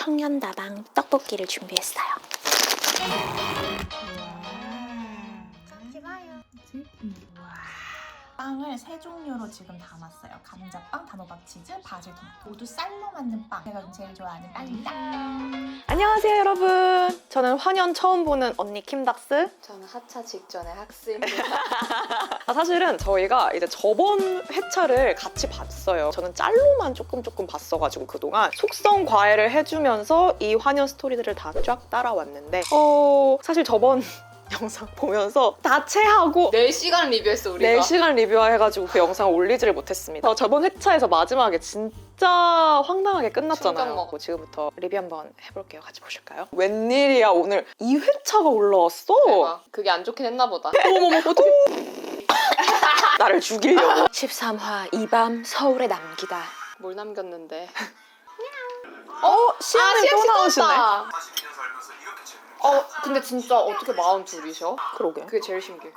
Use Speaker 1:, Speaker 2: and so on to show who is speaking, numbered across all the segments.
Speaker 1: 청년다방 떡볶이를 준비했어요.
Speaker 2: 빵을 세 종류로 지금 담았어요. 감자빵, 단호박 치즈, 바질토 모두 쌀로 만든 빵. 제가 제일 좋아하는 빵입니다.
Speaker 3: 안녕하세요 여러분. 저는 환연 처음 보는 언니 킴닥스.
Speaker 4: 저는 하차 직전의 학생입니다.
Speaker 3: 사실은 저희가 이제 저번 회차를 같이 봤어요. 저는 짤로만 조금 봤어가지고 그동안 속성 과외를 해주면서 이 환연 스토리들을 다 쫙 따라왔는데 사실 저번 영상 보면서 다 체하고
Speaker 4: 4시간 리뷰했어 우리가.
Speaker 3: 4시간 리뷰해가지고 그 영상을 올리지를 못했습니다. 저번 회차에서 마지막에 진짜 황당하게 끝났잖아요.
Speaker 4: 충격 먹어.
Speaker 3: 지금부터 리뷰 한번 해볼게요. 같이 보실까요? 웬일이야 오늘 2회차가 올라왔어?
Speaker 4: 대박. 그게 안 좋긴 했나 보다.
Speaker 3: 어머머머 어떡해. 나를 죽이려고. 13화 이 밤 서울에 남기다.
Speaker 4: 뭘 남겼는데.
Speaker 3: 시연님 또 나오시네.
Speaker 4: 근데 진짜 어떻게 42이셔?
Speaker 3: 그러게.
Speaker 4: 그게 제일 신기해.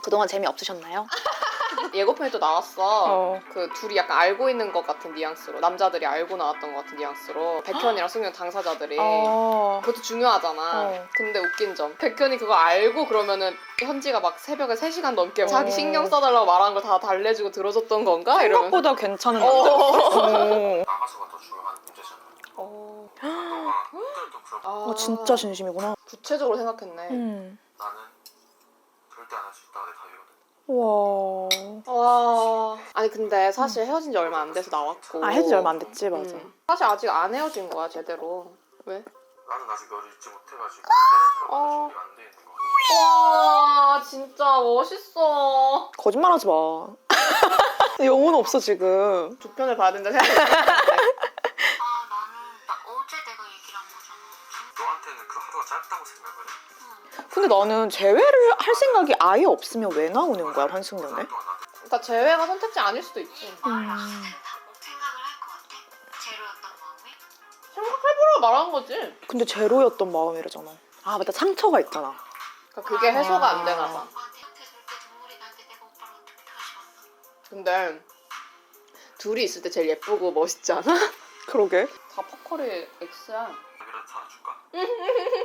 Speaker 3: 그동안 재미없으셨나요?
Speaker 4: 예고편에 또 나왔어.
Speaker 3: 어.
Speaker 4: 그 둘이 약간 알고 있는 것 같은 뉘앙스로. 남자들이 알고 나왔던 것 같은 뉘앙스로. 백현이랑 승윤 당사자들이. 그것도 중요하잖아. 근데 웃긴 점. 백현이 그거 알고 그러면은 현지가 막 새벽에 3시간 넘게 자기 신경 써달라고 말한 걸 다 달래주고 들어줬던 건가? 이러면서.
Speaker 3: 생각보다 괜찮은 남자.
Speaker 5: 나가서가 더 중요한 문제잖아.
Speaker 3: 진짜 진심이구나.
Speaker 4: 구체적으로 생각했네.
Speaker 5: 나는 절대 안 할 수 있다가 내 답이거든.
Speaker 3: 와.
Speaker 4: 와. 아니 근데 사실 헤어진 지 얼마 안 돼서 나왔고.
Speaker 3: 헤어진 지 얼마 안 됐지, 맞아.
Speaker 4: 사실 아직 안 헤어진 거야 제대로. 왜?
Speaker 5: 나는 아직 너를 잊지 못해가지고 다른 사람과 준비가 안 돼 있는 거야.
Speaker 4: 와 진짜 멋있어.
Speaker 3: 거짓말하지 마. 영혼 없어 지금.
Speaker 4: 두 편을 봐야 된다 생각해.
Speaker 6: 나는 어제 내가 얘기를 한 거잖아.
Speaker 5: 너한테는 그 하루가 짧다고 생각을 해.
Speaker 3: 근데 나는 재회를 할 생각이 아예 없으면 왜 나오는 거야 환승연애?
Speaker 5: 동안 나는
Speaker 4: 그러니까 재회가 선택지 아닐 수도 있지.
Speaker 6: 생각을 할 것 같아. 제로였던 마음이.
Speaker 4: 생각해보라 말한 거지.
Speaker 3: 근데 제로였던 마음이라잖아. 아 맞다, 상처가 있잖아.
Speaker 4: 그러니까 그게 해소가 안 되나 봐.
Speaker 6: 오빠한테 이렇게 저렇게 눈물이 나는데 내가 오빠를 어떻게 다시 만나?
Speaker 4: 근데 둘이 있을 때 제일 예쁘고 멋있지 않아?
Speaker 3: 그러게.
Speaker 4: 다 포커리 X야.
Speaker 5: 답이라도 살아줄까?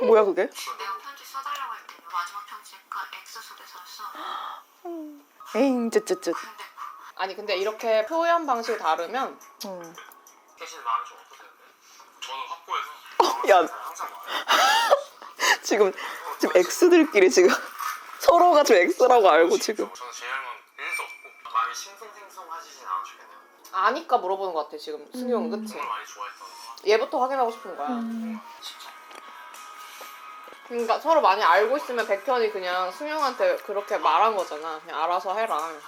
Speaker 3: 뭐야 그게?
Speaker 6: 내가 편지 써달라고 할 때 마지막 편지가 X 소대서였어.
Speaker 3: 에잉 쯧쯧쯧.
Speaker 6: 근데
Speaker 4: 아니 근데 이렇게 표현 방식이 다르면
Speaker 5: 대신 마음이 좀 어떠세요? 저는 확고해서
Speaker 3: 야
Speaker 5: 항상 말해요.
Speaker 3: 지금 X들끼리 지금 서로가 좀 X라고 알고 지금.
Speaker 5: 저는 제형은 1도 없고 마음이 싱숭생숭하시진 않으시겠네요.
Speaker 4: 아니까 물어보는 것 같아 지금 승용은 그치?
Speaker 5: 정말 많이 좋아했던 거.
Speaker 4: 얘부터 확인하고 싶은 거야. 그러니까 서로 많이 알고 있으면 백현이 그냥 승용한테 그렇게 말한 거잖아. 그냥 알아서 해라.
Speaker 5: 했으면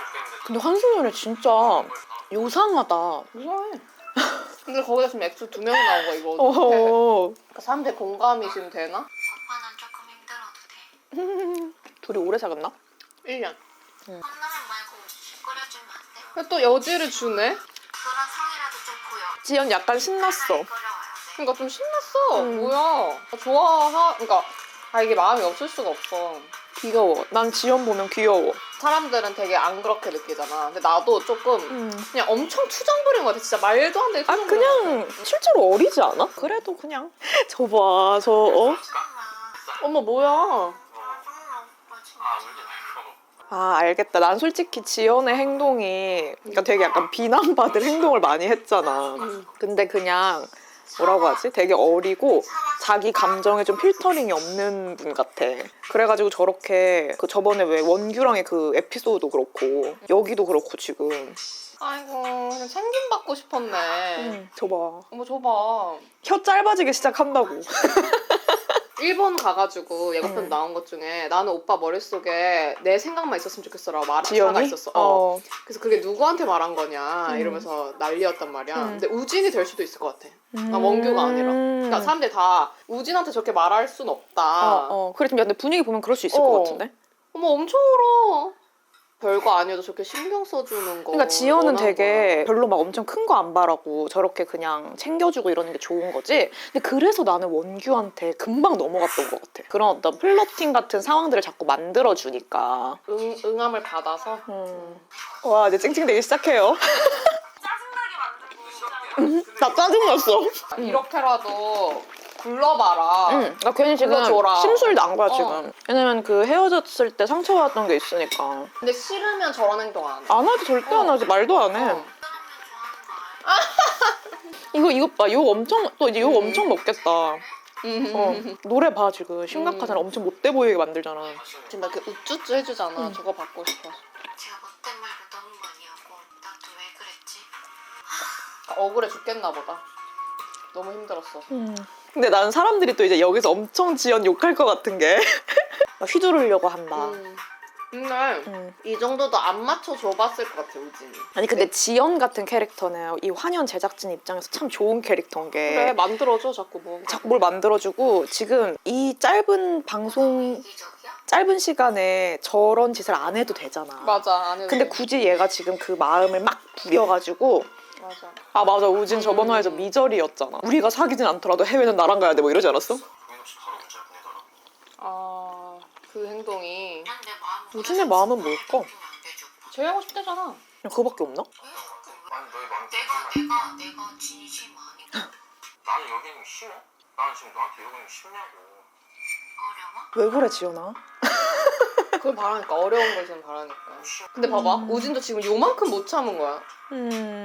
Speaker 5: 좋겠는데
Speaker 3: 근데 환승연애 진짜 요상하다.
Speaker 4: 이상해. 근데 거기다 지금 X 2명 나온 거야 이거 어떡해. 그러니까 사람들 공감이 지금 되나?
Speaker 6: 오빠는 조금 힘들어도 돼.
Speaker 3: 둘이 오래 사귀었나?
Speaker 4: 1년.
Speaker 6: 컵라면 말고 끓여주면 안 돼?
Speaker 4: 근데 또 여지를 주네?
Speaker 6: 그런 상이라도 좀 보여.
Speaker 3: 지연 약간 신났어.
Speaker 6: 끓여와야 돼.
Speaker 4: 그러니까 좀 신났어. 뭐야. 그러니까 이게 마음이 없을 수가 없어.
Speaker 3: 귀여워. 난 지연 보면 귀여워.
Speaker 4: 사람들은 되게 안 그렇게 느끼잖아. 근데 나도 조금 그냥 엄청 투정 부린 것 같아. 진짜 말도 안 되게
Speaker 3: 아
Speaker 4: 투정 부린 것
Speaker 3: 그냥
Speaker 4: 같아.
Speaker 3: 실제로 어리지 않아? 그래도 그냥 저 봐. 저
Speaker 4: 어머 뭐야.
Speaker 6: 오빠 진짜.
Speaker 5: 아 울지 말고
Speaker 3: 아 알겠다. 난 솔직히 지연의 행동이 그러니까 되게 약간 비난받을 행동을 많이 했잖아. 근데 그냥 뭐라고 하지? 되게 어리고 자기 감정에 좀 필터링이 없는 분 같아. 그래가지고 저렇게 그 저번에 왜 원규랑의 그 에피소드도 그렇고 여기도 그렇고 지금
Speaker 4: 아이고 그냥 챙김받고 싶었네.
Speaker 3: 저봐.
Speaker 4: 어머 줘봐.
Speaker 3: 혀 짧아지기 시작한다고.
Speaker 4: 일본 가가지고 예고편 나온 것 중에 나는 오빠 머릿속에 내 생각만 있었으면 좋겠어라고 말한 사가
Speaker 3: 지연이?
Speaker 4: 있었어. 그래서 그게 누구한테 말한 거냐 이러면서 난리였단 말이야. 근데 우진이 될 수도 있을 것 같아. 나 원규가 아니라. 그러니까 사람들이 다 우진한테 저렇게 말할 순 없다.
Speaker 3: 그래 좀 근데 분위기 보면 그럴 수 있을 것 같은데.
Speaker 4: 어머 엄청 울어. 별거 아니어도 저렇게 신경 써주는 거.
Speaker 3: 그러니까 지연은
Speaker 4: 원하는
Speaker 3: 되게
Speaker 4: 거야.
Speaker 3: 별로 막 엄청 큰 거 안 바라고 저렇게 그냥 챙겨주고 이러는 게 좋은 거지. 근데 그래서 나는 원규한테 금방 넘어갔던 것 같아. 그런 어떤 플러팅 같은 상황들을 자꾸 만들어주니까.
Speaker 4: 응함을 받아서.
Speaker 3: 와 이제 찡찡대기 시작해요.
Speaker 6: 짜증나게 만들고.
Speaker 3: 나 짜증났어.
Speaker 4: 이렇게라도 불러봐라.
Speaker 3: 나 괜히 지금
Speaker 4: 불러줘라.
Speaker 3: 심술 난 거야
Speaker 4: 어.
Speaker 3: 지금. 왜냐면 그 헤어졌을 때 상처받았던 게 있으니까.
Speaker 4: 근데 싫으면 저런 행동 안 해.
Speaker 3: 안 하지, 절대 안 하지. 말도 안 해.
Speaker 4: 어.
Speaker 6: 사람을 좋아하는 거 아니야?
Speaker 3: 이것 봐. 욕 엄청, 또 이제 욕 엄청 먹겠다.
Speaker 4: 음.
Speaker 3: 노래 봐, 지금. 심각하잖아. 엄청 못돼 보이게 만들잖아.
Speaker 4: 지금 나 그 우쭈쭈 해주잖아. 저거 받고 싶어.
Speaker 6: 제가 못된 말도 너무 많이 하고 나도 왜 그랬지?
Speaker 4: 억울해 죽겠나 보다. 너무 힘들었어.
Speaker 3: 근데 난 사람들이 또 이제 여기서 엄청 지연 욕할 것 같은 게. 막 휘두르려고 한다.
Speaker 4: 근데 이 정도도 안 맞춰 줘봤을 것 같아 우진이.
Speaker 3: 아니 근데 지연 같은 캐릭터는 이 환연 제작진 입장에서 참 좋은 캐릭터인 게
Speaker 4: 그래 만들어줘 자꾸 뭐.
Speaker 3: 자꾸 뭘 만들어주고 지금 이 짧은 방송
Speaker 6: 이기적이야?
Speaker 3: 짧은 시간에 저런 짓을 안 해도 되잖아.
Speaker 4: 맞아 안 해도
Speaker 3: 근데
Speaker 4: 돼.
Speaker 3: 굳이 얘가 지금 그 마음을 막 부려가지고
Speaker 4: 맞아.
Speaker 3: 아 맞아 우진 저번 화에서 미저리였잖아. 우리가 사귀진 않더라도 해외는 나랑 가야 돼 뭐 이러지 않았어?
Speaker 5: 고민 없이 바로 문자 보내더라고.
Speaker 4: 아그 행동이
Speaker 6: 난 내 마음
Speaker 3: 우진의 마음은 뭘까?
Speaker 4: 제외하고 싶대잖아.
Speaker 3: 그냥 그거밖에 없나?
Speaker 5: 아니 너의 마음
Speaker 6: 내가 진심 아니고
Speaker 5: 나는 여기는 심해? 나는 지금 너한테 여기는 심냐고.
Speaker 6: 어려워?
Speaker 3: 왜 그래 지연아?
Speaker 4: 그걸 바라니까 어려운 걸 지금 바라니까. 근데 봐봐 우진도 지금 요만큼 못 참은 거야.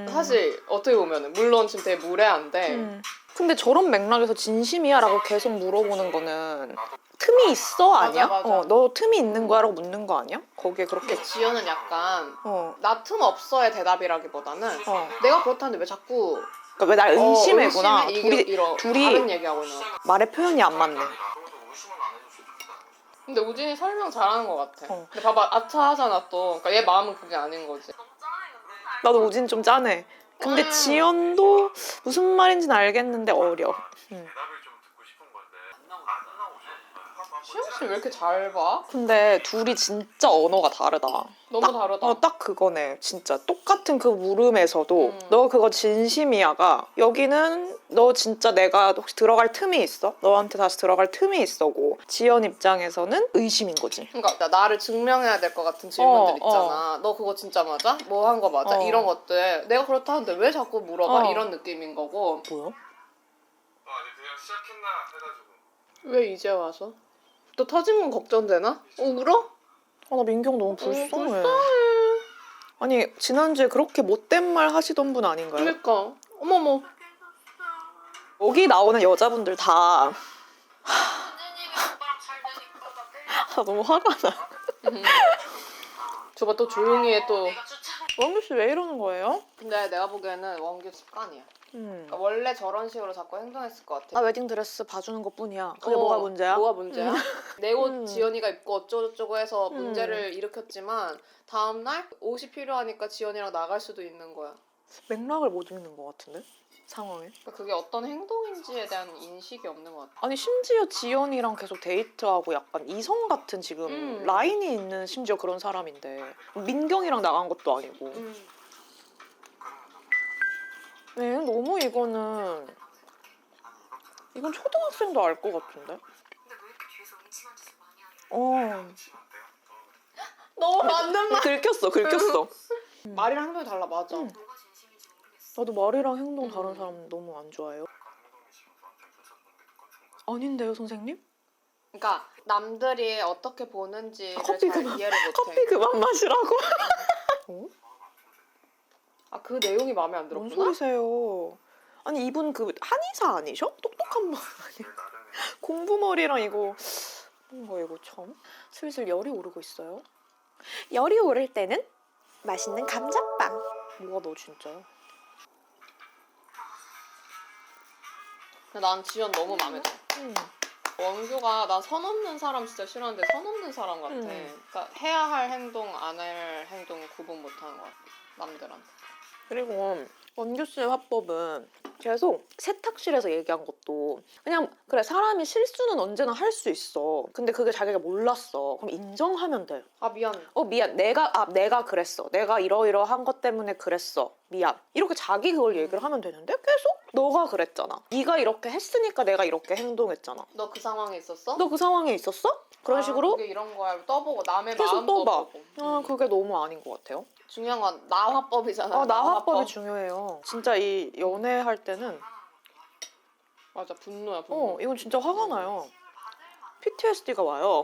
Speaker 4: 사실 어떻게 보면은 물론 지금 되게 무례한데
Speaker 3: 근데 저런 맥락에서 진심이야? 라고 계속 물어보는 거는 틈이 있어? 아니야?
Speaker 4: 맞아, 맞아.
Speaker 3: 너 틈이 있는 거야? 라고 묻는 거 아니야? 거기에 그렇게
Speaker 4: 근데 지연은 약간
Speaker 3: 어.
Speaker 4: 나 틈 없어의 대답이라기보다는
Speaker 3: 어.
Speaker 4: 내가 그렇다는데 왜 자꾸
Speaker 3: 그러니까 왜 날 의심해구나.
Speaker 4: 의심해?
Speaker 3: 둘이
Speaker 4: 다른 얘기하고 있는 거야.
Speaker 3: 말의 표현이 안 맞네.
Speaker 5: 저도 의심은 안 해줬으면 좋겠다.
Speaker 4: 근데 우진이 설명 잘하는 것 같아.
Speaker 3: 어.
Speaker 4: 근데 봐봐 아차하잖아 또. 그러니까 얘 마음은 그게 아닌 거지.
Speaker 3: 나도 우진 좀 짠해. 근데 지연도 무슨 말인지는 알겠는데 어려.
Speaker 5: 대답을 좀 듣고 싶은 건데 안 나오죠?
Speaker 4: 시영 씨 왜 이렇게 잘 봐?
Speaker 3: 근데 둘이 진짜 언어가 다르다.
Speaker 4: 너무 다르다.
Speaker 3: 딱 그거네. 진짜 똑같은 그 물음에서도 너 그거 진심이야가 여기는 너 진짜 내가 혹시 들어갈 틈이 있어? 너한테 다시 들어갈 틈이 있어고 지연 입장에서는 의심인 거지.
Speaker 4: 그러니까 나를 증명해야 될 것 같은 질문들 있잖아. 너 그거 진짜 맞아? 뭐 한 거 맞아? 이런 것들 내가 그렇다는데 왜 자꾸 물어봐? 이런 느낌인 거고.
Speaker 3: 뭐야?
Speaker 5: 아니 그냥 시작했나 해가지고.
Speaker 4: 왜 이제 와서? 또 터진 건 걱정되나? 울어?
Speaker 3: 아, 나 민경 너무 불쌍해. 아니 지난주에 그렇게 못된 말 하시던 분 아닌가요?
Speaker 4: 그러니까 어머머.
Speaker 3: 여기 나오는 여자분들 다
Speaker 6: 선생님이 오빠랑 잘 되니까 나
Speaker 3: 너무 화가 나.
Speaker 4: 저봐 또 조용히 해 또.
Speaker 6: 내가 쫓아
Speaker 3: 원규 씨 왜 이러는 거예요?
Speaker 4: 근데 내가 보기에는 원규 습관이야. 그러니까 원래 저런 식으로 자꾸 행동했을 것 같아.
Speaker 3: 나 웨딩 드레스 봐주는 것 뿐이야. 그게 뭐가 문제야?
Speaker 4: 뭐가 문제야? 내 옷 지연이가 입고 어쩌고저쩌고 해서
Speaker 3: 음.
Speaker 4: 문제를 일으켰지만 다음날 옷이 필요하니까 지연이랑 나갈 수도 있는 거야.
Speaker 3: 맥락을 못 읽는 것 같은데? 상황에.
Speaker 4: 그러니까 그게 어떤 행동인지에 대한 인식이 없는 것 같아.
Speaker 3: 아니 심지어 지연이랑 계속 데이트하고 약간 이성 같은 지금 라인이 있는 심지어 그런 사람인데 민경이랑 나간 것도 아니고. 네, 너무 이거는 초등학생도 알 것 같은데?
Speaker 6: 근데 왜 이렇게 뒤에서 음침한 짓을 많이 하냐
Speaker 4: 너무 맞는 말.
Speaker 3: 긁혔어.
Speaker 4: 말이랑 행동이 달라 맞아.
Speaker 6: 뭐가 진심인지 모르겠어
Speaker 3: 나도 말이랑 행동 다른 사람 너무 안 좋아해요. 아닌데요, 선생님?
Speaker 4: 그러니까 남들이 어떻게 보는지를
Speaker 3: 커피
Speaker 4: 잘
Speaker 3: 그만-
Speaker 4: 이해를 못해.
Speaker 3: 커피 그만 마시라고.
Speaker 4: 아 그 내용이 마음에 안
Speaker 3: 뭔
Speaker 4: 들었구나?
Speaker 3: 소리세요? 아니 이분 그 한의사 아니셔? 똑똑한 분 아니야? 공부머리랑 이거 뭔가 이거 참 슬슬 열이 오르고 있어요. 열이 오를 때는 맛있는 감자빵. 뭐가 너 진짜?
Speaker 4: 근데 난 지연 너무 마음에 들어. 원규가 난 선 없는 사람 진짜 싫어하는데 선 없는 사람 같아. 그러니까 해야 할 행동, 안 할 행동 구분 못하는 것 같아. 남들한테.
Speaker 3: 그리고 원규 씨의 화법은 계속 세탁실에서 얘기한 것도 그냥 그래 사람이 실수는 언제나 할 수 있어. 근데 그게 자기가 몰랐어. 그럼 인정하면 돼.
Speaker 4: 아 미안.
Speaker 3: 미안. 내가 그랬어. 내가 이러이러한 것 때문에 그랬어. 미안. 이렇게 자기 그걸 얘기를 하면 되는데 계속 너가 그랬잖아. 네가 이렇게 했으니까 내가 이렇게 행동했잖아.
Speaker 4: 너 그 상황에 있었어?
Speaker 3: 너 그 상황에 있었어? 그런 식으로
Speaker 4: 그게 이런 거야. 떠보고 남의
Speaker 3: 계속
Speaker 4: 마음
Speaker 3: 떠봐.
Speaker 4: 떠보고.
Speaker 3: 그게 너무 아닌 것 같아요.
Speaker 4: 중요한 건 나화법이잖아.
Speaker 3: 나화법이 중요해요. 진짜 이 연애할 때는
Speaker 4: 맞아, 분노야, 분노.
Speaker 3: 이건 진짜 화가 나요. PTSD가 와요.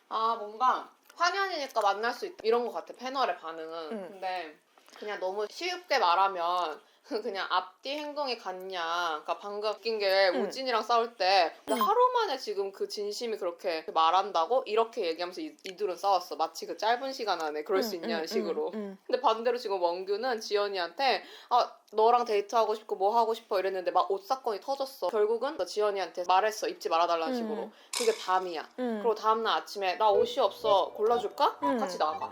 Speaker 4: 아, 뭔가 화년이니까 만날 수 있다 이런 것 같아, 패널의 반응은. 근데 그냥 너무 쉽게 말하면 그냥 앞뒤 행동이 같냐. 그러니까 방금 웃긴 게 우진이랑 싸울 때 하루 만에 지금 그 진심이 그렇게 말한다고? 이렇게 얘기하면서 이들은 싸웠어. 마치 그 짧은 시간 안에 그럴 수 있냐는 식으로. 근데 반대로 지금 원규는 지연이한테 너랑 데이트하고 싶고 뭐 하고 싶어 이랬는데 막 옷 사건이 터졌어. 결국은 지연이한테 말했어. 입지 말아달라는 식으로. 그게 밤이야. 그리고 다음날 아침에 나 옷이 없어. 골라줄까? 같이 나가.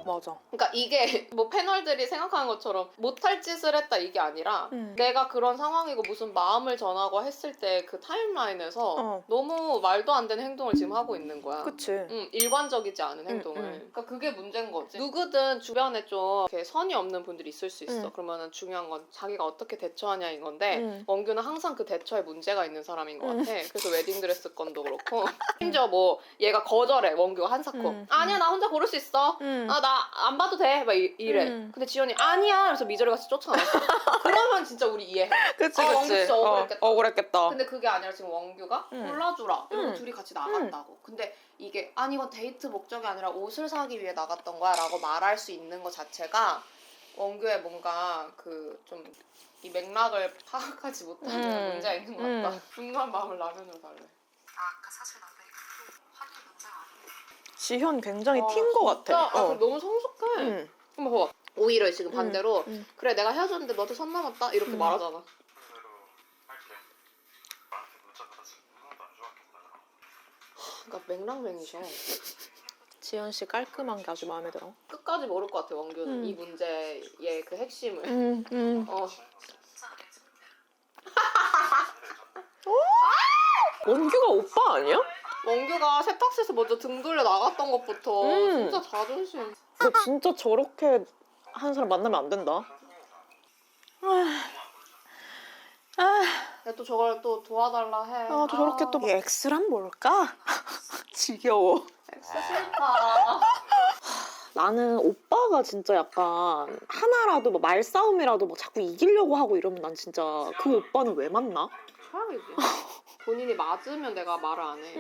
Speaker 3: 맞아.
Speaker 4: 그러니까 이게 뭐 패널들이 생각하는 것처럼 못할 짓을 했다 이게 아니라 내가 그런 상황이고 무슨 마음을 전하고 했을 때 그 타임라인에서 너무 말도 안 되는 행동을 지금 하고 있는 거야.
Speaker 3: 그치.
Speaker 4: 일관적이지 않은 행동을. 그러니까 그게 문제인 거지. 누구든 주변에 좀 이렇게 선이 없는 분들이 있을 수 있어. 그러면은 중요한 건 자기가 어떻게 대처하냐인 건데 원규는 항상 그 대처에 문제가 있는 사람인 것 같아. 그래서 웨딩드레스 건도 그렇고 심지어 뭐 얘가 거절해. 원규가 한사코. 아니야 나 혼자 고를 수 있어. 나 안 봐도 돼. 막 이래. 근데 지연이 아니야. 그래서 미저리 같이 쫓아나왔어. 그러면 진짜 우리 이해해.
Speaker 3: 그치.
Speaker 4: 원규 진짜 억울했겠다.
Speaker 3: 억울했겠다.
Speaker 4: 근데 그게 아니라 지금 원규가 골라주라. 이러고 둘이 같이 나간다고. 근데 이게 아니 이건 데이트 목적이 아니라 옷을 사기 위해 나갔던 거야 라고 말할 수 있는 것 자체가 원규의 뭔가 그 좀 이 맥락을 파악하지 못하는 문제가 있는 것 같다. 분노한 마음을 라면으로 달래.
Speaker 6: 아까 사실 남들이 화낼 문제가 아닌데
Speaker 3: 지현 굉장히 튄 것 같아.
Speaker 4: 그리고 너무 성숙해. 한번 봐봐. 오히려 지금 반대로 그래 내가 헤어졌는데 너한테 선 넘었다 이렇게 말하잖아.
Speaker 5: 순서대로 할게. 나한테 문자 받았을 때 하나도 안 좋았겠다.
Speaker 4: 그러니까 맥락맹이셔.
Speaker 3: 지현 씨 깔끔한 게 아주 마음에 들어.
Speaker 4: 끝까지 모를 것 같아 원규는 이 문제의 그 핵심을.
Speaker 3: 원규가 오빠 아니야?
Speaker 4: 원규가 세탁소에서 먼저 등 돌려 나갔던 것부터 진짜 자존심.
Speaker 3: 너 진짜 저렇게 하는 사람 만나면 안 된다.
Speaker 4: 근데 또 저걸 또 도와달라 해.
Speaker 3: 또 저렇게 또 X란 뭘까? 지겨워.
Speaker 4: X 싫다.
Speaker 3: 나는 오빠가 진짜 약간 하나라도 뭐 말싸움이라도 뭐 자꾸 이기려고 하고 이러면 난 진짜 그 오빠는 왜 만나?
Speaker 4: 최악이지. 본인이 맞으면 내가 말을 안 해.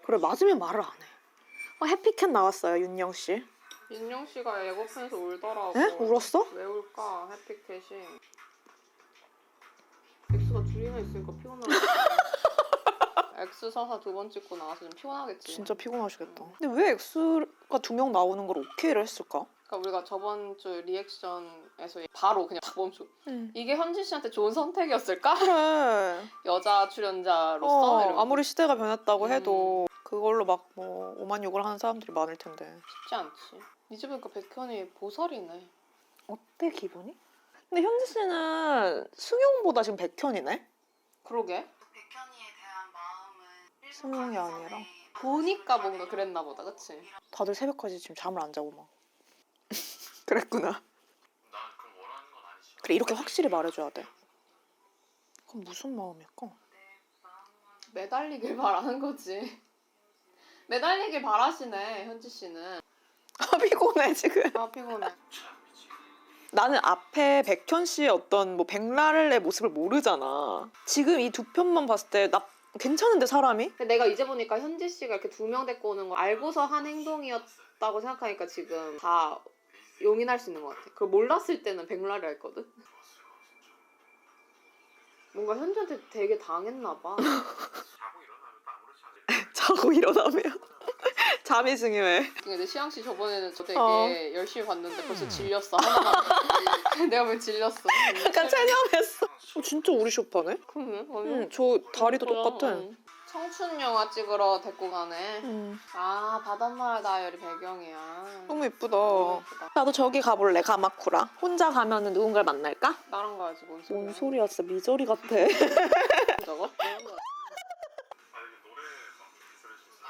Speaker 3: 그래 맞으면 말을 안 해. 해피캣 나왔어요 윤영 씨.
Speaker 4: 윤영 씨가 예고편에서 울더라고.
Speaker 3: 에? 울었어?
Speaker 4: 왜 울까? 해피캣이. X가 둘이나 있으니까 피곤하겠지. X 서사 2번 찍고 나와서 좀 피곤하겠지.
Speaker 3: 진짜 피곤하시겠다. 근데 왜 X가 2명 나오는 걸 오케이를 했을까?
Speaker 4: 그러니까 우리가 저번 주 리액션에서 바로 그냥 다 멈추. 이게 현진 씨한테 좋은 선택이었을까?
Speaker 3: 그래.
Speaker 4: 여자 출연자로서 이러면서.
Speaker 3: 아무리 시대가 변했다고 해도 그걸로 막 뭐 오만 욕을 하는 사람들이 많을 텐데.
Speaker 4: 쉽지 않지. 이제 보니까 백현이 보살이네.
Speaker 3: 어때 기분이? 근데 현지 씨는 승용보다 지금 백현이네?
Speaker 4: 그러게.
Speaker 6: 백현이에 대한 마음은
Speaker 3: 승용이 아니라
Speaker 4: 보니까 뭔가 그랬나 보다, 그치?
Speaker 3: 다들 새벽까지 지금 잠을 안 자고 막 그랬구나.
Speaker 5: 난 그럼 원하는 건 아니지만
Speaker 3: 그래 이렇게 확실히 말해줘야 돼. 그럼 무슨 마음일까?
Speaker 4: 매달리길 바라는 거지. 매달리길 바라시네, 현지 씨는.
Speaker 3: 피곤해 지금.
Speaker 4: 피곤해.
Speaker 3: 나는 앞에 백현 씨의 어떤 뭐 백랄의 모습을 모르잖아. 지금 이 두 편만 봤을 때 나 괜찮은데 사람이?
Speaker 4: 근데 내가 이제 보니까 현지 씨가 이렇게 2명 데리고 오는 거 알고서 한 행동이었다고 생각하니까 지금 다 용인할 수 있는 것 같아. 그걸 몰랐을 때는 백랄이 했거든. 뭔가 현지한테 되게 당했나 봐.
Speaker 5: 자고 일어나면 또 아무렇지 않을
Speaker 3: 자고 일어나면 잠이 중요해.
Speaker 4: 근데 시영 씨 저번에는 저 되게 열심히 봤는데 벌써 질렸어. 하나만. 내가 왜 질렸어?
Speaker 3: 약간 체념했어. 진짜 우리 쇼파네?
Speaker 4: 그러네.
Speaker 3: 저 다리도 똑같아.
Speaker 4: 청춘 영화 찍으러 데리고 가네. 아, 바닷마을 다이어리 배경이야.
Speaker 3: 너무 예쁘다.
Speaker 4: 너무 예쁘다.
Speaker 3: 나도 저기 가볼래, 가마쿠라. 혼자 가면은 누군가를 만날까?
Speaker 4: 나랑 가야지, 뭔 소리야.
Speaker 3: 뭔 소리야, 진짜 미저리 같아.
Speaker 4: 저거?
Speaker 5: 아니 노래 막 들을 수 있어.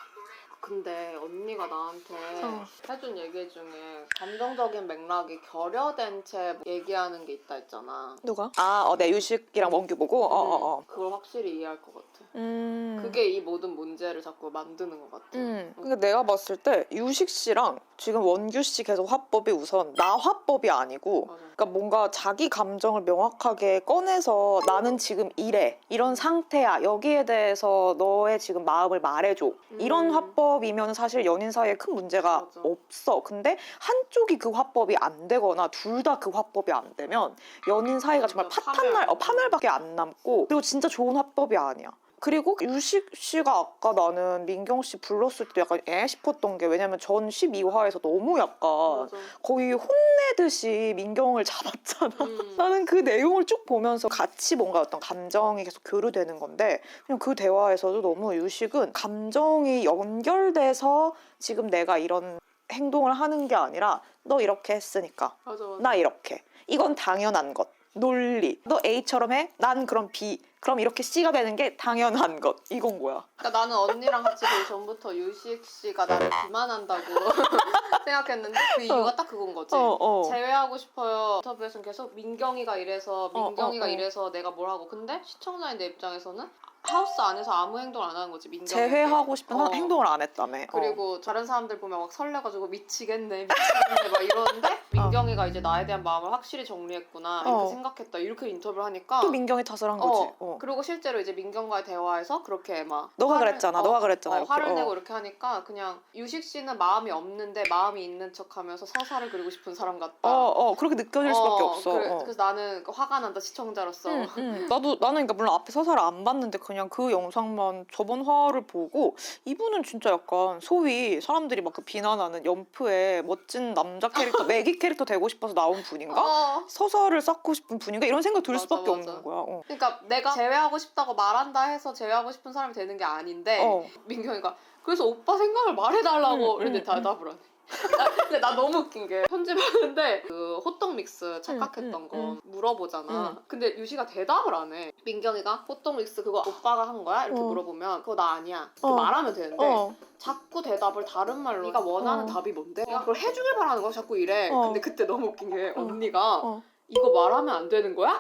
Speaker 4: 근데 언니가 나한테
Speaker 3: 어.
Speaker 4: 해준 얘기 중에 감정적인 맥락이 결여된 채 얘기하는 게 있다 했잖아.
Speaker 3: 누가? 내 유식이랑 원규 보고?
Speaker 4: 그걸 확실히 이해할 것 같아.
Speaker 3: 그게
Speaker 4: 그게 이 모든 문제를 자꾸 만드는 것 같아.
Speaker 3: 그러니까 내가 봤을 때 유식 씨랑 지금 원규 씨 계속 화법이 우선 나 화법이 아니고
Speaker 4: 맞아.
Speaker 3: 그러니까 뭔가 자기 감정을 명확하게 꺼내서 나는 지금 이래 이런 상태야 여기에 대해서 너의 지금 마음을 말해줘 이런 화법이면 사실 연인 사이에 큰 문제가
Speaker 4: 맞아.
Speaker 3: 없어. 근데 한쪽이 그 화법이 안 되거나 둘 다 그 화법이 안 되면 연인 사이가 정말 파멸밖에 안 남고 그리고 진짜 좋은 화법이 아니야. 그리고 유식 씨가 아까 나는 민경 씨 불렀을 때 약간 싶었던 게 왜냐면 전 12화에서 너무 약간
Speaker 4: 맞아.
Speaker 3: 거의 혼내듯이 민경을 잡았잖아. 나는 그 내용을 쭉 보면서 같이 뭔가 어떤 감정이 계속 교류되는 건데 그냥 그 대화에서도 너무 유식은 감정이 연결돼서 지금 내가 이런 행동을 하는 게 아니라 너 이렇게 했으니까
Speaker 4: 맞아.
Speaker 3: 나 이렇게 이건 당연한 것 논리 너 A처럼 해? 난 그럼 B 그럼 이렇게 C가 되는 게 당연한 것 이건 거야.
Speaker 4: 그러니까 나는 언니랑 같이 그 전부터 유식 씨가 나를 비만한다고 생각했는데 그 이유가 딱 그건 거지. 제외하고 싶어요. 인터뷰에서는 계속 민경이가 이래서 이래서 내가 뭘 하고 근데 시청자인 내 입장에서는 하우스 안에서 아무 행동을 안 하는 거지. 민경이
Speaker 3: 제외하고 싶은 행동을 안 했다며.
Speaker 4: 그리고 다른 사람들 보면 막 설레가지고 미치겠네 막 이러는데 민경이가 이제 나에 대한 마음을 확실히 정리했구나 이렇게 생각했다 이렇게 인터뷰를 하니까
Speaker 3: 또 민경이 탓을 한 거지.
Speaker 4: 그리고 실제로 이제 민경과의 대화에서 그렇게 막
Speaker 3: 너가 그랬잖아 이렇게.
Speaker 4: 화를 내고 이렇게 하니까 그냥 유식 씨는 마음이 없는데 마음이 있는 척하면서 서사를 그리고 싶은 사람 같다.
Speaker 3: 그렇게 느껴질 수밖에 없어.
Speaker 4: 그래서 나는 화가 난다 시청자로서.
Speaker 3: 나는 그러니까 물론 앞에 서사를 안 봤는데 그냥 그 영상만 저번 화를 보고 이분은 진짜 약간 소위 사람들이 막 그 비난하는 연프의 멋진 남자 캐릭터 매기 캐릭터 되고 싶어서 나온 분인가? 서사를 쌓고 싶은 분인가? 이런 생각 들 수밖에 없는 거야.
Speaker 4: 그러니까 내가 제외하고 싶다고 말한다 해서 제외하고 싶은 사람이 되는 게 아닌데 민경이가 그래서 오빠 생각을 말해달라고 이랬는데 대답을 하네. 근데 나 너무 웃긴 게 편집하는데 그 호떡 믹스 착각했던 거 물어보잖아. 근데 유시가 대답을 안 해. 민경이가 호떡 믹스 그거 오빠가 한 거야? 이렇게 물어보면 그거 나 아니야. 이렇게 말하면 되는데 자꾸 대답을 다른 말로 네가 원하는 답이 뭔데? 내가 그걸 해주길 바라는 거야. 자꾸 이래. 근데 그때 너무 웃긴 게 언니가 이거 말하면 안 되는 거야?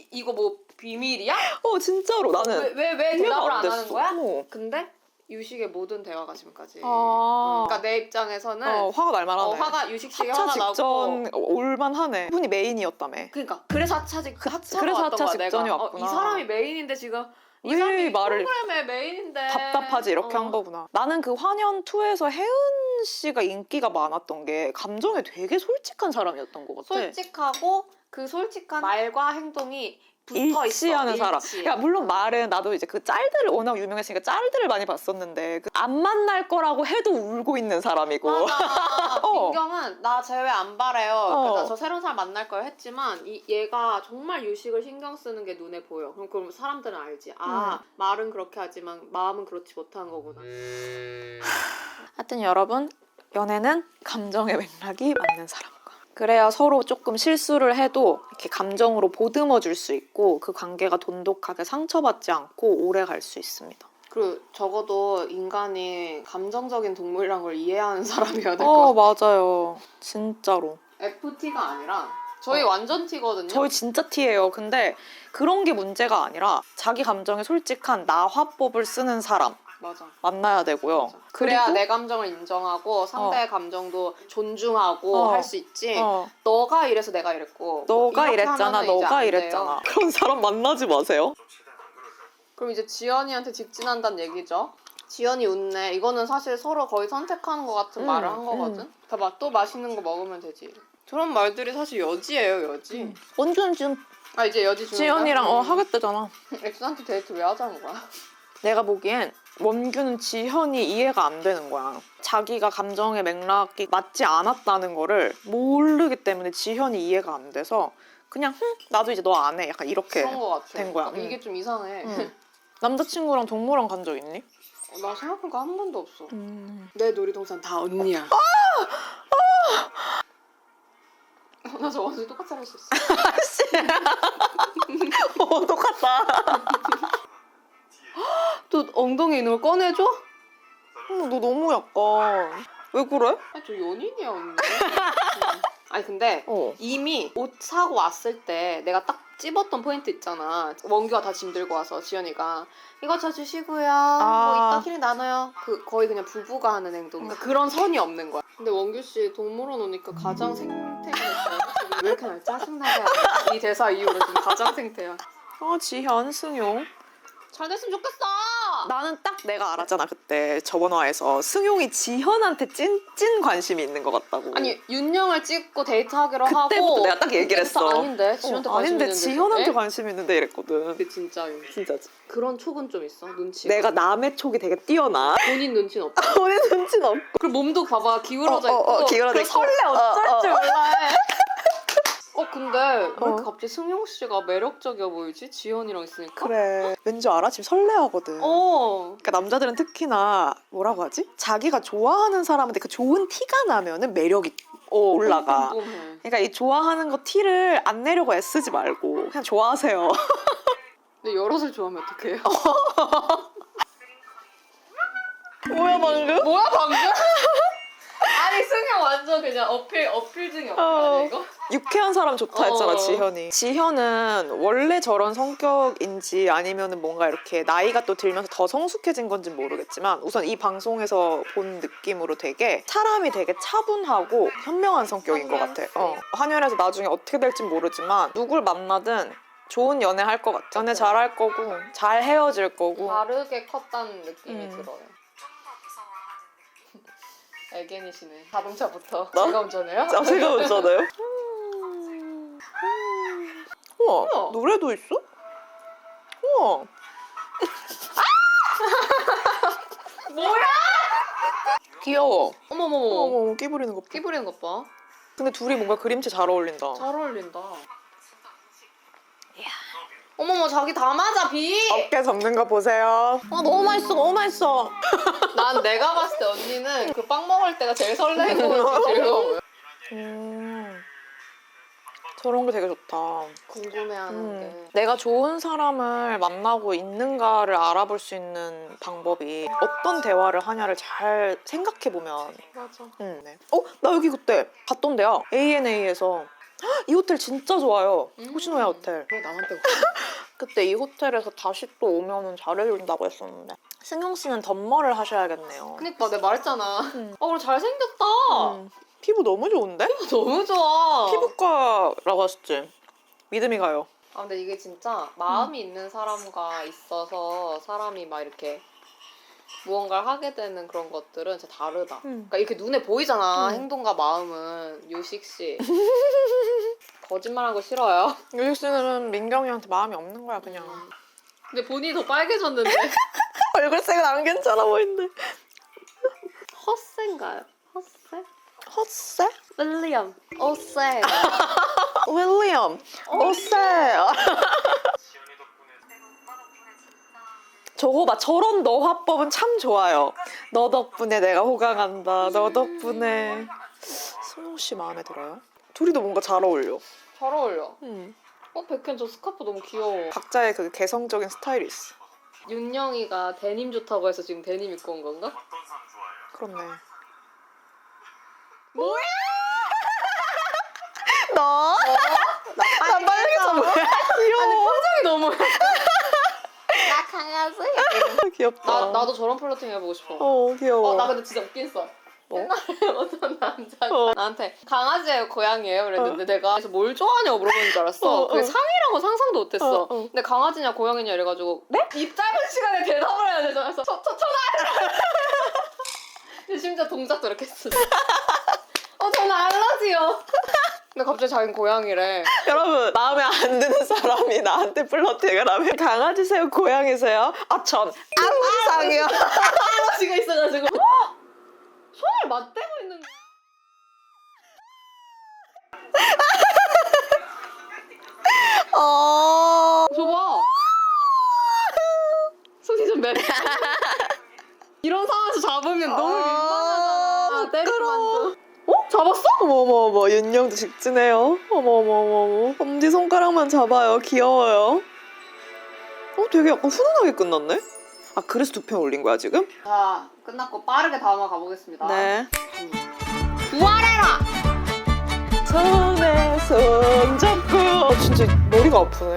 Speaker 4: 이거 뭐 비밀이야?
Speaker 3: 진짜로 나는
Speaker 4: 왜 대답을 안 하는
Speaker 3: 됐어.
Speaker 4: 거야? 근데 유식의 모든 대화가 지금까지. 그러니까 내 입장에서는
Speaker 3: 화가 날만하네.
Speaker 4: 화가 유식 씨에게
Speaker 3: 하차
Speaker 4: 화가
Speaker 3: 직전
Speaker 4: 나고.
Speaker 3: 올만하네. 이분이 메인이었다며.
Speaker 4: 그러니까 그래서 하차
Speaker 3: 그래서
Speaker 4: 왔던
Speaker 3: 하차
Speaker 4: 거야,
Speaker 3: 직전이
Speaker 4: 내가.
Speaker 3: 왔구나.
Speaker 4: 이 사람이 메인인데 지금 이
Speaker 3: 왜
Speaker 4: 사람이
Speaker 3: 말을
Speaker 4: 프로그램의 메인인데
Speaker 3: 답답하지 이렇게 한 거구나. 나는 그 환연 2에서 혜은 씨가 인기가 많았던 게 감정에 되게 솔직한 사람이었던 것 같아.
Speaker 4: 솔직하고 그 솔직한 말과 행동이 붙어
Speaker 3: 일치하는
Speaker 4: 있어.
Speaker 3: 사람. 그러니까 물론 말은 나도 이제 그 짤들을 워낙 유명했으니까 짤들을 많이 봤었는데 안 만날 거라고 해도 울고 있는 사람이고.
Speaker 4: 맞아. 민경은 나 제외 안 바래요. 그러니까 저 새로운 사람 만날 거예요 했지만 얘가 정말 유식을 신경 쓰는 게 눈에 보여. 그럼 사람들은 알지. 말은 그렇게 하지만 마음은 그렇지 못한 거구나.
Speaker 3: 하여튼 여러분 연애는 감정의 맥락이 맞는 사람과 그래야 서로 조금 실수를 해도 이렇게 감정으로 보듬어 줄 수 있고 그 관계가 돈독하게 상처받지 않고 오래 갈 수 있습니다.
Speaker 4: 그리고 적어도 인간이 감정적인 동물이란 걸 이해하는 사람이어야 될 것 같아.
Speaker 3: 맞아요. 진짜로.
Speaker 4: FT가 아니라 저희 완전 T거든요.
Speaker 3: 저희 진짜 T예요. 근데 그런 게 문제가 아니라 자기 감정에 솔직한 나 화법을 쓰는 사람
Speaker 4: 맞아.
Speaker 3: 만나야 되고요.
Speaker 4: 맞아. 그래야
Speaker 3: 그리고
Speaker 4: 내 감정을 인정하고 상대의 감정도 존중하고 할 수 있지. 너가 이래서 내가 이랬고
Speaker 3: 너가
Speaker 4: 이렇게
Speaker 3: 이랬잖아.
Speaker 4: 하면은 이제
Speaker 3: 너가
Speaker 4: 안
Speaker 3: 이랬잖아.
Speaker 4: 돼요.
Speaker 3: 그런 사람 만나지 마세요.
Speaker 5: 좀 최대한 안 그러세요.
Speaker 4: 그럼 이제 지연이한테 직진한다는 얘기죠. 지연이 웃네. 이거는 사실 서로 거의 선택하는 것 같은 말을 한 거거든. 봐봐, 또 맛있는 거 먹으면 되지. 저런 말들이 사실 여지예요, 여지.
Speaker 3: 원준 지금
Speaker 4: 이제 여지 주는
Speaker 3: 지연이랑
Speaker 4: 거야?
Speaker 3: 하겠다잖아.
Speaker 4: 엑스한테 데이트 왜 하자는 거야?
Speaker 3: 내가 보기엔 원규는 지현이 이해가 안 되는 거야. 자기가 감정의 맥락이 맞지 않았다는 거를 모르기 때문에 지현이 이해가 안 돼서 그냥 나도 이제 너 안 해. 약간 이렇게
Speaker 4: 그런 거 같아.
Speaker 3: 된 거야.
Speaker 4: 이게 좀 이상해.
Speaker 3: 남자친구랑 동물원 간 적 있니?
Speaker 4: 나 생각해보니까 한 번도 없어. 내 놀이동산 다 언니야. 나 저 원수 똑같이 할 수 있어.
Speaker 3: 똑같다.
Speaker 4: 또 엉덩이 있는 걸 꺼내줘?
Speaker 3: 너 너무 약간 왜 그래?
Speaker 4: 아니 저 연인이야 언니. 아니 근데
Speaker 3: 어.
Speaker 4: 이미 옷 사고 왔을 때 내가 딱 찝었던 포인트 있잖아. 원규가 다 짐 들고 와서 지연이가 이거 저 주시고요. 뭐 이따 키링 나눠요. 그 거의 그냥 부부가 하는 행동. 그러니까 그런 선이 없는 거야. 근데 원규 씨 동물원 오니까 가장 생태가 됐어요. 지금 왜 이렇게 날 짜증나게 하냐. 이 대사 이후로 지금 가장 생태야.
Speaker 3: 아 지현 승용.
Speaker 4: 잘 됐으면 좋겠어.
Speaker 3: 나는 딱 내가 알았잖아 그때 저번 화에서 승용이 지현한테 찐 관심이 있는 것 같다고.
Speaker 4: 아니 윤영을 찍고 데이트하기로 하고
Speaker 3: 그때부터 내가 딱 얘기를 했어.
Speaker 4: 아닌데 지현한테 관심
Speaker 3: 아닌데
Speaker 4: 있는데
Speaker 3: 지현한테
Speaker 4: 에?
Speaker 3: 관심 있는데 이랬거든.
Speaker 4: 근데 진짜요.
Speaker 3: 진짜지.
Speaker 4: 그런 촉은 좀 있어 눈치.
Speaker 3: 내가 남의 촉이 되게 뛰어나.
Speaker 4: 본인 눈치는 없어.
Speaker 3: 본인 눈치는 없고.
Speaker 4: 그리고 몸도 봐봐 기울어져 있고.
Speaker 3: 기울어져
Speaker 4: 그
Speaker 3: 있고.
Speaker 4: 설레 어쩔 줄 몰라 해. 근데 왜
Speaker 3: 어.
Speaker 4: 이렇게 갑자기 승용 씨가 매력적이어 보이지? 지연이랑 있으니까.
Speaker 3: 그래. 왠지 알아? 지금 설레하거든.
Speaker 4: 어.
Speaker 3: 그러니까 남자들은 특히나 뭐라고 하지? 자기가 좋아하는 사람한테 그 좋은 티가 나면은 매력이 올라가.
Speaker 4: 궁금해.
Speaker 3: 그러니까 이 좋아하는 거 티를 안 내려고 애쓰지 말고 그냥 좋아하세요.
Speaker 4: 근데 여럿을 좋아하면 어떡해요?
Speaker 3: 뭐야 방금?
Speaker 4: 뭐야 방금? 아니 승용 완전 그냥 어필 중에 어필 아니야 이거?
Speaker 3: 유쾌한 사람 좋다 했잖아
Speaker 4: 어.
Speaker 3: 지현이. 지현은 원래 저런 성격인지 아니면은 뭔가 이렇게 나이가 또 들면서 더 성숙해진 건지 모르겠지만 우선 이 방송에서 본 느낌으로 되게 사람이 되게 차분하고 현명한 성격인 것 같아. 한여에서 나중에 어떻게 될지 모르지만 누굴 만나든 좋은 연애 할 것 같아. 연애 잘 할 거고 잘 헤어질 거고.
Speaker 4: 다르게 컸다는 느낌이 들어요.
Speaker 6: 좀더 구성을 하는 느낌.
Speaker 4: 애견이시네. 자동차부터.
Speaker 3: 나?
Speaker 4: 제가 운전해요?
Speaker 3: 자세가 웃잖아요. 우와,
Speaker 4: 우와.
Speaker 3: 노래도 있어? 우와.
Speaker 4: 뭐야?
Speaker 3: 귀여워.
Speaker 4: 어머머머.
Speaker 3: 어머, 끼 부리는 것 봐.
Speaker 4: 끼 부리는 것 봐.
Speaker 3: 근데 둘이 뭔가 그림체 잘 어울린다.
Speaker 4: 잘 어울린다. 어머머 자기 다 맞아 비.
Speaker 3: 어깨 접는 거 보세요. 너무 맛있어, 너무 맛있어.
Speaker 4: 난 내가 봤을 때 언니는 그 빵 먹을 때가 제일 설레고 제일 즐거워요.
Speaker 3: 저런 게 되게 좋다.
Speaker 4: 궁금해하는 게.
Speaker 3: 내가 좋은 사람을 만나고 있는가를 알아볼 수 있는 방법이 어떤 대화를 하냐를 잘 생각해보면.
Speaker 4: 맞아.
Speaker 3: 네. 나 여기 그때 갔던 데야. ANA에서. 이 호텔 진짜 좋아요. 호시노야 호텔.
Speaker 4: 왜 나만 빼고?
Speaker 3: 그때 이 호텔에서 다시 또 오면은 잘해준다고 했었는데. 승용 씨는 덤머를 하셔야겠네요.
Speaker 4: 그니까 내가 말했잖아. 그래 잘생겼다.
Speaker 3: 피부 너무 좋은데?
Speaker 4: 너무 좋아.
Speaker 3: 피부과라고 하셨지? 믿음이 가요.
Speaker 4: 근데 이게 진짜 마음이 있는 사람과 있어서 사람이 막 이렇게 무언가를 하게 되는 그런 것들은 진짜 다르다. 그러니까 이렇게 눈에 보이잖아. 행동과 마음은. 유식 씨. 거짓말하는 거 싫어요.
Speaker 3: 유식 씨는 민경이한테 마음이 없는 거야 그냥.
Speaker 4: 근데 본인이 더 빨개졌는데.
Speaker 3: 얼굴색은 안 괜찮아 보이는데.
Speaker 4: 헛새인가요? 헛새?
Speaker 3: 헛새?
Speaker 4: 윌리엄. 헛새.
Speaker 3: 윌리엄. 헛새.
Speaker 5: 지연이 덕분에
Speaker 6: 내가 오빠 덕분에 진짜
Speaker 3: 저거 봐. 저런 너 화법은 참 좋아요. 너 덕분에 내가 호강한다. 너 덕분에. 승용 씨 마음에 들어요? 둘이도 뭔가 잘 어울려.
Speaker 4: 잘 어울려. 백현 저 스카프 너무 귀여워.
Speaker 3: 각자의 그 개성적인 스타일이 있어.
Speaker 4: 윤영이가 데님 좋다고 해서 지금 데님 입고 온 건가?
Speaker 5: 어떤 상 좋아해요?
Speaker 3: 그렇네.
Speaker 4: 뭐야?
Speaker 3: 너? 나 빨개서 뭐야? 귀여워.
Speaker 4: 표정이 너무.
Speaker 6: 나 강아지?
Speaker 3: 귀엽다.
Speaker 4: 나도 저런 플러팅 해보고 싶어.
Speaker 3: 귀여워.
Speaker 4: 나 근데 진짜 웃긴 썰.
Speaker 3: 뭐?
Speaker 4: 옛날에 어떤 남자가 나한테 강아지예요, 고양이예요? 그랬는데 내가 그래서 뭘 좋아하냐고 물어보는 줄 알았어. 그게 상이라고 상상도 못했어. 근데 강아지냐 고양이냐 이래가지고 네? 입 짧은 시간에 대답을 해야 되잖아. 그래서 전화! 근데 심지어 동작도 이렇게 했어. 저는 알러지요. 근데 갑자기 자기는 고양이래.
Speaker 3: 여러분 마음에 안 드는 사람이 나한테 플러팅을 하면 강아지세요? 고양이세요? 전 아무 이상이요.
Speaker 4: 알러지가 있어가지고 손을 맞대고 있는 거야. 줘봐. 손이 좀 매려. 이런 상황에서 잡으면 너무 민망하잖아. 때리면 잡았어?
Speaker 3: 어머어머 윤영도 직진해요. 어머어머 엄지 손가락만 잡아요. 귀여워요. 되게 약간 훈훈하게 끝났네? 아 그래서 2편 올린 거야 지금?
Speaker 4: 자, 끝났고 빠르게 다음 가보겠습니다.
Speaker 3: 네.
Speaker 4: 부활해라!
Speaker 3: 손에 손 잡고 진짜 머리가 아프네.